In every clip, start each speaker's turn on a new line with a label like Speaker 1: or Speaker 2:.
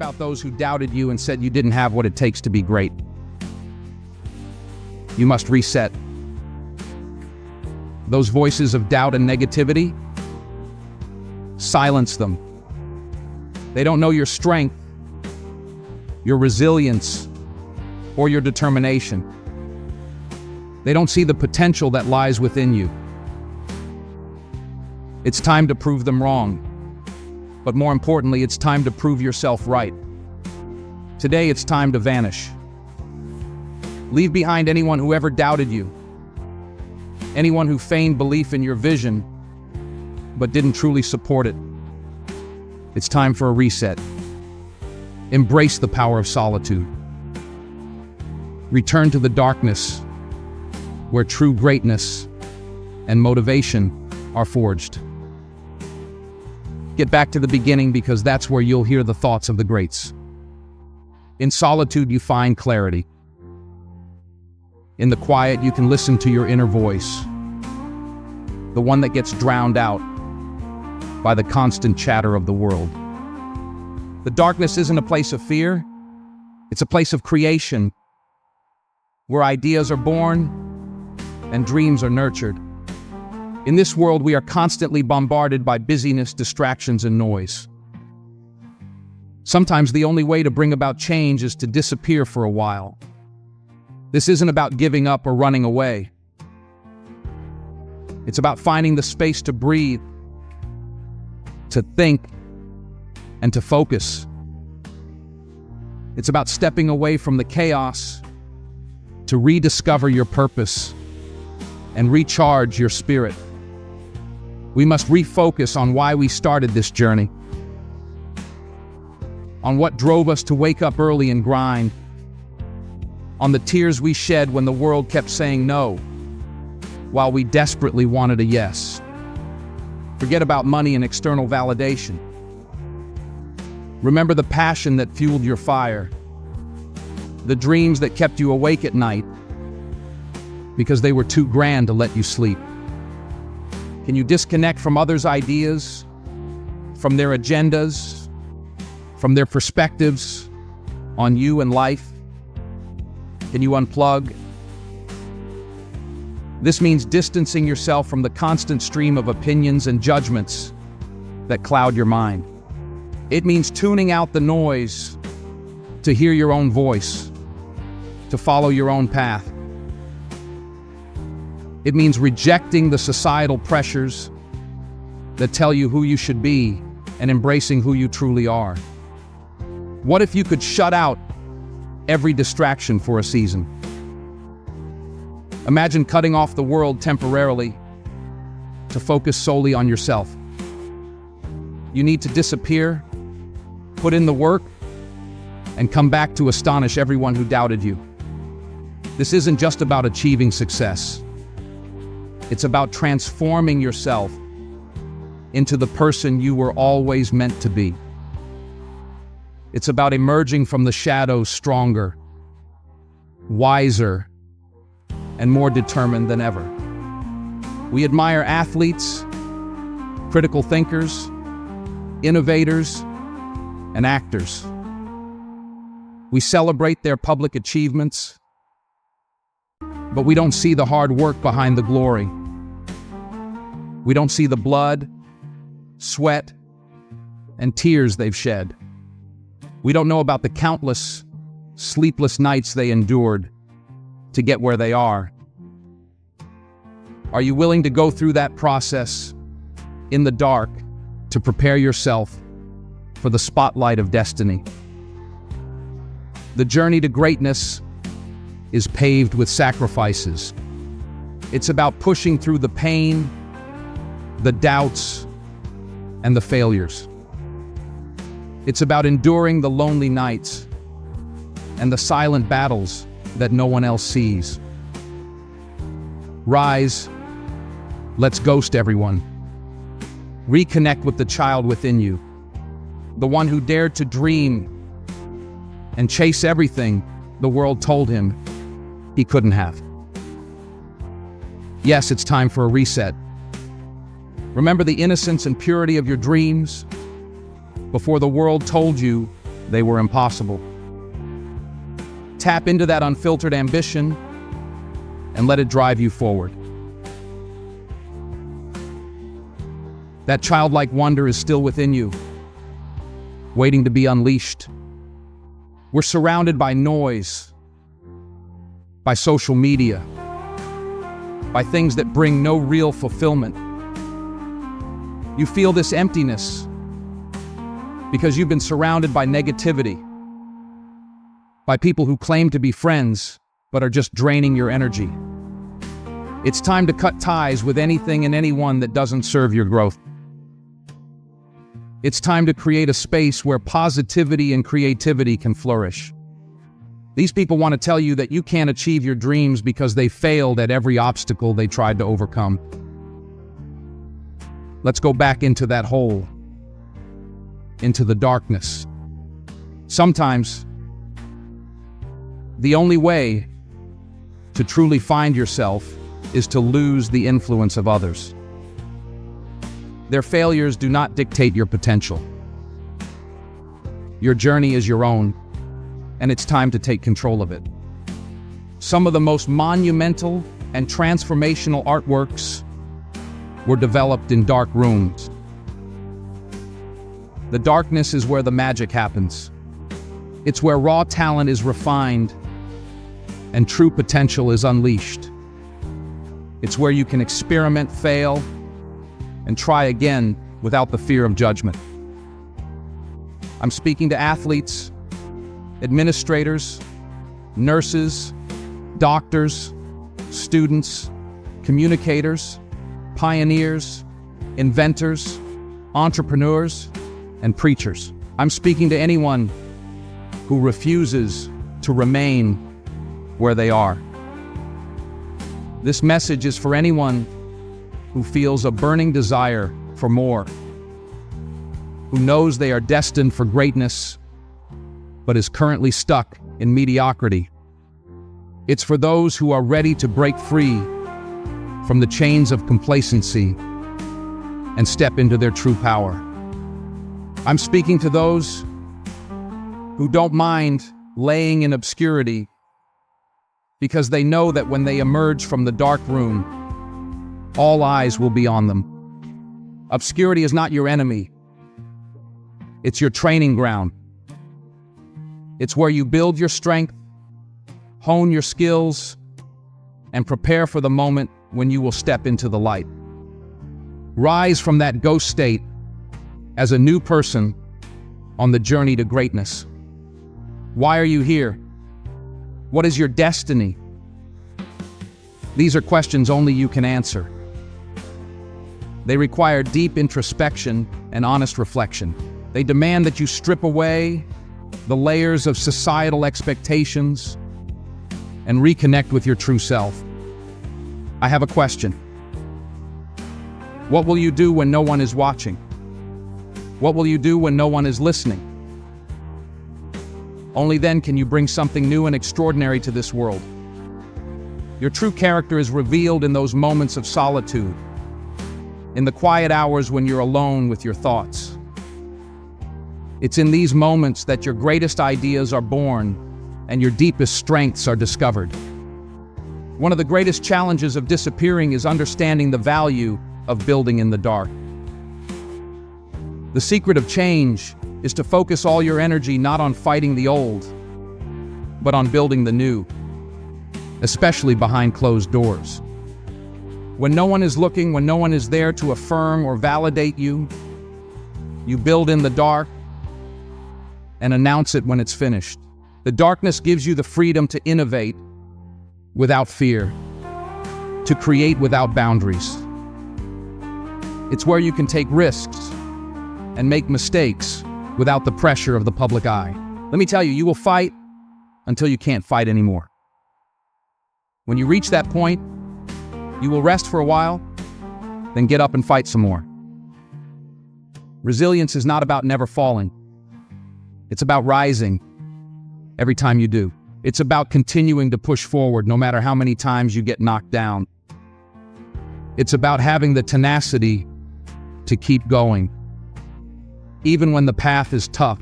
Speaker 1: about those who doubted you and said you didn't have what it takes to be great. You must reset. Those voices of doubt and negativity, silence them. They don't know your strength, your resilience, or your determination. They don't see the potential that lies within you. It's time to prove them wrong. But more importantly, it's time to prove yourself right. Today, it's time to vanish. Leave behind anyone who ever doubted you, anyone who feigned belief in your vision, but didn't truly support it. It's time for a reset. Embrace the power of solitude. Return to the darkness, where true greatness and motivation are forged. Get back to the beginning, because that's where you'll hear the thoughts of the greats. In solitude, you find clarity. In the quiet, you can listen to your inner voice, the one that gets drowned out by the constant chatter of the world. The darkness isn't a place of fear, it's a place of creation, where ideas are born and dreams are nurtured. In this world, we are constantly bombarded by busyness, distractions, and noise. Sometimes the only way to bring about change is to disappear for a while. This isn't about giving up or running away. It's about finding the space to breathe, to think, and to focus. It's about stepping away from the chaos to rediscover your purpose and recharge your spirit. We must refocus on why we started this journey, on what drove us to wake up early and grind, on the tears we shed when the world kept saying no, while we desperately wanted a yes. Forget about money and external validation. Remember the passion that fueled your fire, the dreams that kept you awake at night, because they were too grand to let you sleep. Can you disconnect from others' ideas, from their agendas, from their perspectives on you and life? Can you unplug? This means distancing yourself from the constant stream of opinions and judgments that cloud your mind. It means tuning out the noise to hear your own voice, to follow your own path. It means rejecting the societal pressures that tell you who you should be and embracing who you truly are. What if you could shut out every distraction for a season? Imagine cutting off the world temporarily to focus solely on yourself. You need to disappear, put in the work, and come back to astonish everyone who doubted you. This isn't just about achieving success. It's about transforming yourself into the person you were always meant to be. It's about emerging from the shadows stronger, wiser, and more determined than ever. We admire athletes, critical thinkers, innovators, and actors. We celebrate their public achievements, but we don't see the hard work behind the glory. We don't see the blood, sweat, and tears they've shed. We don't know about the countless sleepless nights they endured to get where they are. Are you willing to go through that process in the dark to prepare yourself for the spotlight of destiny? The journey to greatness is paved with sacrifices. It's about pushing through the pain, the doubts, and the failures. It's about enduring the lonely nights and the silent battles that no one else sees. Rise, let's ghost everyone. Reconnect with the child within you, the one who dared to dream and chase everything the world told him he couldn't have. Yes, it's time for a reset. Remember the innocence and purity of your dreams before the world told you they were impossible. Tap into that unfiltered ambition and let it drive you forward. That childlike wonder is still within you, waiting to be unleashed. We're surrounded by noise, by social media, by things that bring no real fulfillment. You feel this emptiness because you've been surrounded by negativity, by people who claim to be friends but are just draining your energy. It's time to cut ties with anything and anyone that doesn't serve your growth. It's time to create a space where positivity and creativity can flourish. These people want to tell you that you can't achieve your dreams because they failed at every obstacle they tried to overcome. Let's go back into that hole, into the darkness. Sometimes, the only way to truly find yourself is to lose the influence of others. Their failures do not dictate your potential. Your journey is your own, and it's time to take control of it. Some of the most monumental and transformational artworks were developed in dark rooms. The darkness is where the magic happens. It's where raw talent is refined and true potential is unleashed. It's where you can experiment, fail, and try again without the fear of judgment. I'm speaking to athletes, administrators, nurses, doctors, students, communicators, pioneers, inventors, entrepreneurs, and preachers. I'm speaking to anyone who refuses to remain where they are. This message is for anyone who feels a burning desire for more, who knows they are destined for greatness, but is currently stuck in mediocrity. It's for those who are ready to break free from the chains of complacency and step into their true power. I'm speaking to those who don't mind laying in obscurity because they know that when they emerge from the dark room, all eyes will be on them. Obscurity is not your enemy. It's your training ground. It's where you build your strength, hone your skills, and prepare for the moment when you will step into the light. Rise from that ghost state as a new person on the journey to greatness. Why are you here? What is your destiny? These are questions only you can answer. They require deep introspection and honest reflection. They demand that you strip away the layers of societal expectations and reconnect with your true self. I have a question. What will you do when no one is watching? What will you do when no one is listening? Only then can you bring something new and extraordinary to this world. Your true character is revealed in those moments of solitude, in the quiet hours when you're alone with your thoughts. It's in these moments that your greatest ideas are born and your deepest strengths are discovered. One of the greatest challenges of disappearing is understanding the value of building in the dark. The secret of change is to focus all your energy not on fighting the old, but on building the new, especially behind closed doors. When no one is looking, when no one is there to affirm or validate you, you build in the dark and announce it when it's finished. The darkness gives you the freedom to innovate without fear, to create without boundaries. It's where you can take risks and make mistakes without the pressure of the public eye. Let me tell you, you will fight until you can't fight anymore. When you reach that point, you will rest for a while, then get up and fight some more. Resilience is not about never falling. It's about rising every time you do. It's about continuing to push forward no matter how many times you get knocked down. It's about having the tenacity to keep going, even when the path is tough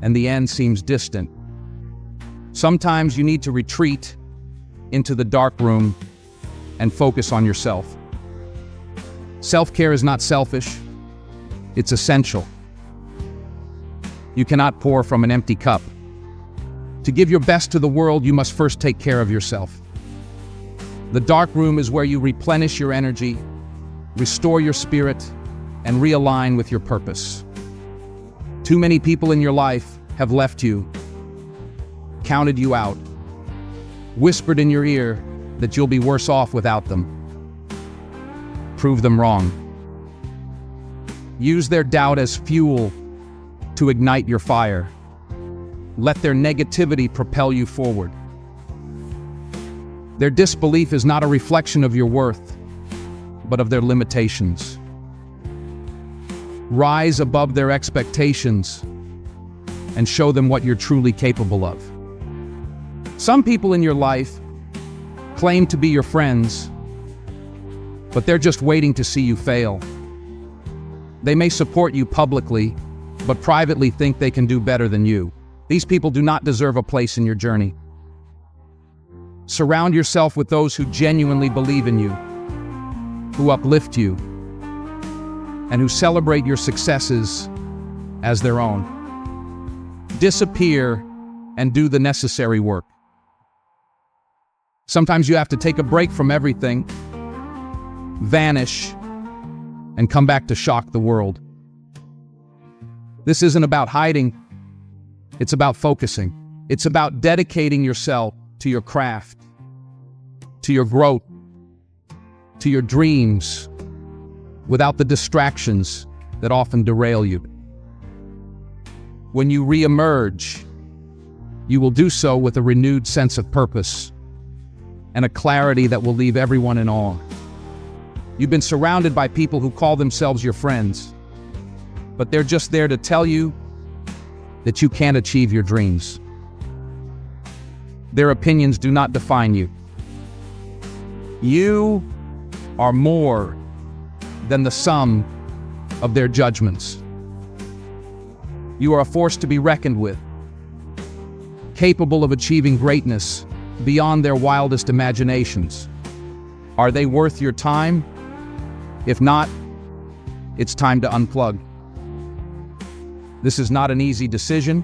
Speaker 1: and the end seems distant. Sometimes you need to retreat into the dark room and focus on yourself. Self-care is not selfish, it's essential. You cannot pour from an empty cup. To give your best to the world, you must first take care of yourself. The dark room is where you replenish your energy, restore your spirit, and realign with your purpose. Too many people in your life have left you, counted you out, whispered in your ear that you'll be worse off without them. Prove them wrong. Use their doubt as fuel to ignite your fire. Let their negativity propel you forward. Their disbelief is not a reflection of your worth, but of their limitations. Rise above their expectations and show them what you're truly capable of. Some people in your life claim to be your friends, but they're just waiting to see you fail. They may support you publicly, but privately think they can do better than you. These people do not deserve a place in your journey. Surround yourself with those who genuinely believe in you, who uplift you, and who celebrate your successes as their own. Disappear and do the necessary work. Sometimes you have to take a break from everything, vanish, and come back to shock the world. This isn't about hiding, it's about focusing. It's about dedicating yourself to your craft, to your growth, to your dreams, without the distractions that often derail you. When you re-emerge, you will do so with a renewed sense of purpose and a clarity that will leave everyone in awe. You've been surrounded by people who call themselves your friends, but they're just there to tell you that you can't achieve your dreams. Their opinions do not define you. You are more than the sum of their judgments. You are a force to be reckoned with, capable of achieving greatness beyond their wildest imaginations. Are they worth your time? If not, it's time to unplug. This is not an easy decision,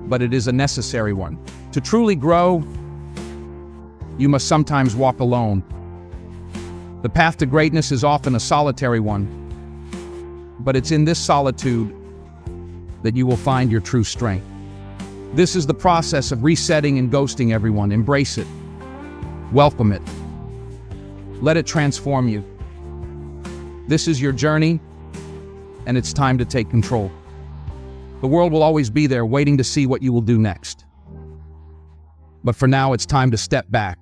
Speaker 1: but it is a necessary one. To truly grow, you must sometimes walk alone. The path to greatness is often a solitary one, but it's in this solitude that you will find your true strength. This is the process of resetting and ghosting everyone. Embrace it. Welcome it. Let it transform you. This is your journey, and it's time to take control. The world will always be there waiting to see what you will do next. But for now, it's time to step back,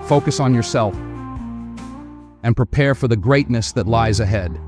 Speaker 1: focus on yourself, and prepare for the greatness that lies ahead.